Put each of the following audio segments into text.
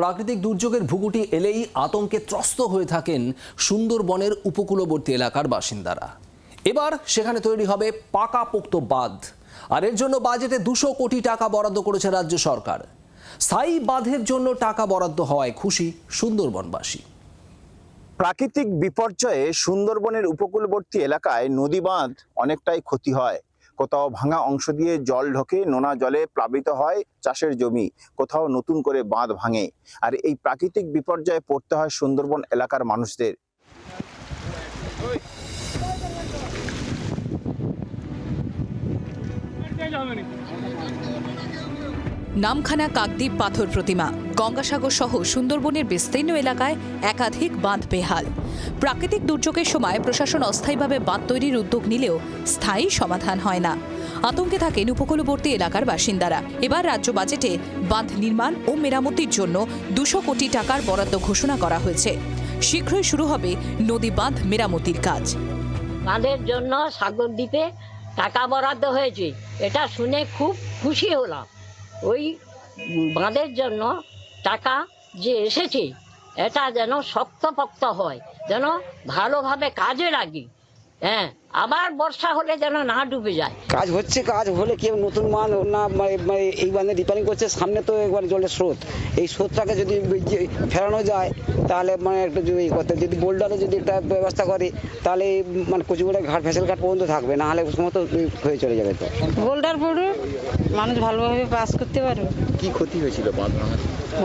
প্রাকৃতিক দুর্যোগের ভুগুটি এলেই আতঙ্কে ত্রস্ত হয়ে থাকেন সুন্দরবনের উপকূলবর্তী এলাকার বাসিন্দারা। এবার সেখানে তৈরি হবে পাকাপোক্ত বাঁধ, আর এর জন্য বাজেটে 200 কোটি টাকা বরাদ্দ করেছে রাজ্য সরকার। স্থায়ী বাঁধের জন্য টাকা বরাদ্দ হওয়ায় খুশি সুন্দরবনবাসী। প্রাকৃতিক বিপর্যয়ে সুন্দরবনের উপকূলবর্তী এলাকায় নদী বাঁধ অনেকটাই ক্ষতি হয়। কোথাও ভাঙা অংশ দিয়ে জল ঢোকে, নোনা জলে প্লাবিত হয় চাষের জমি, কোথাও নতুন করে বাঁধ ভাঙে। আর এই প্রাকৃতিক বিপর্যয়ে পড়তে হয় সুন্দরবন এলাকার মানুষদের। নামখানা কাকদ্বীপ পাথর প্রতিমা, গঙ্গাসাগর সহ সুন্দরবনের বিস্তীর্ণ এলাকায় একাধিক বাঁধ বেহাল। প্রাকৃতিক দুর্যোগের সময় প্রশাসন অস্থায়ীভাবে বাঁধ তৈরির উদ্যোগ নিলেও স্থায়ী সমাধান হয় না। আতঙ্কে থাকেন উপকূলবর্তী এলাকার বাসিন্দারা। এবার রাজ্য বাজেটে বাঁধ নির্মাণ ও মেরামতির জন্য 200 কোটি টাকার বরাদ্দ ঘোষণা করা হয়েছে। শীঘ্রই শুরু হবে নদী বাঁধ মেরামতির কাজ। বাঁধের জন্য সাগরদ্বীপে টাকা বরাদ্দ হয়েছে, এটা শুনে খুব খুশি হলাম। ওই বাঁধের জন্য টাকা যে এসেছে এটা যেন শক্তপোক্ত হয়, যেন ভালোভাবে কাজে লাগে। হ্যাঁ, আবার বর্ষা হলে যেন না ডুবে যায়। কাজ হচ্ছে, কাজ হলে কেউ নতুন মান না এই বাঁধে রিপেয়ারিং করছে। সামনে তো একবার জলের স্রোত, এই স্রোতটাকে যদি ফেরানো যায় তাহলে একটু যদি বোল্ডারে যদি একটা ব্যবস্থা করে তাহলে কচুগুড়া ঘাট ভেসেল ঘাট পর্যন্ত থাকবে, না হলে সমস্ত হয়ে চলে যাবে। তো বোল্ডার পড়ে মানুষ ভালোভাবে পাস করতে পারবে। কি ক্ষতি হয়েছিল বাঁধ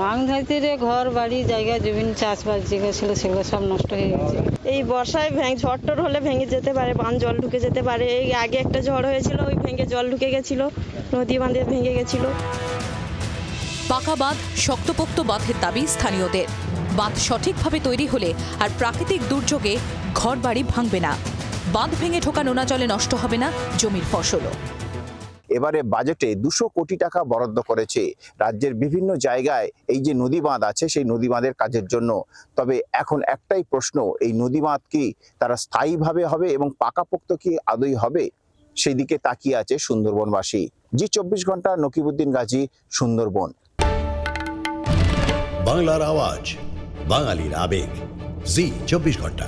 ভাঙতে ঘর বাড়ি জায়গা জমি চাষবাস যেগুলো ছিল সেগুলো সব নষ্ট হয়ে গেছে। এই বর্ষায় ঝড় টর হলে ভেঙে যেতে পারে, বাঁধ জল ঢুকে যেতে পারে। এই আগে একটা ঝড় হয়েছিল, ওই ভেঙে জল ঢুকে গেছিল, নদী বাঁধে ভেঙে গেছিল। পাকা বাঁধ, শক্তপোক্ত বাঁধের দাবি স্থানীয়দের। বাঁধ সঠিকভাবে তৈরি হলে আর প্রাকৃতিক দুর্যোগে ঘর বাড়ি ভাঙবে না, বাঁধ ভেঙে ঢোকা নোনা জলে নষ্ট হবে না জমির ফসলও। এবারে বাজেটে 200 কোটি টাকা বরাদ্দ করেছে রাজ্যের বিভিন্ন জায়গায় এই যে নদী বাঁধ আছে সেই নদী বাঁধের কাজের জন্য। তবে এখন একটাই প্রশ্ন, এই নদী বাঁধ কি তারা স্থায়ীভাবে হবে এবং পাকাপোক্ত কি আদৌ হবে, সেই দিকে তাকিয়ে আছে সুন্দরবনবাসী। জি 24 ঘন্টা, নকিবউদ্দিন গাজী, সুন্দরবন। বাংলার আওয়াজ, বাঙালির আবেগ, জি 24 ঘন্টা।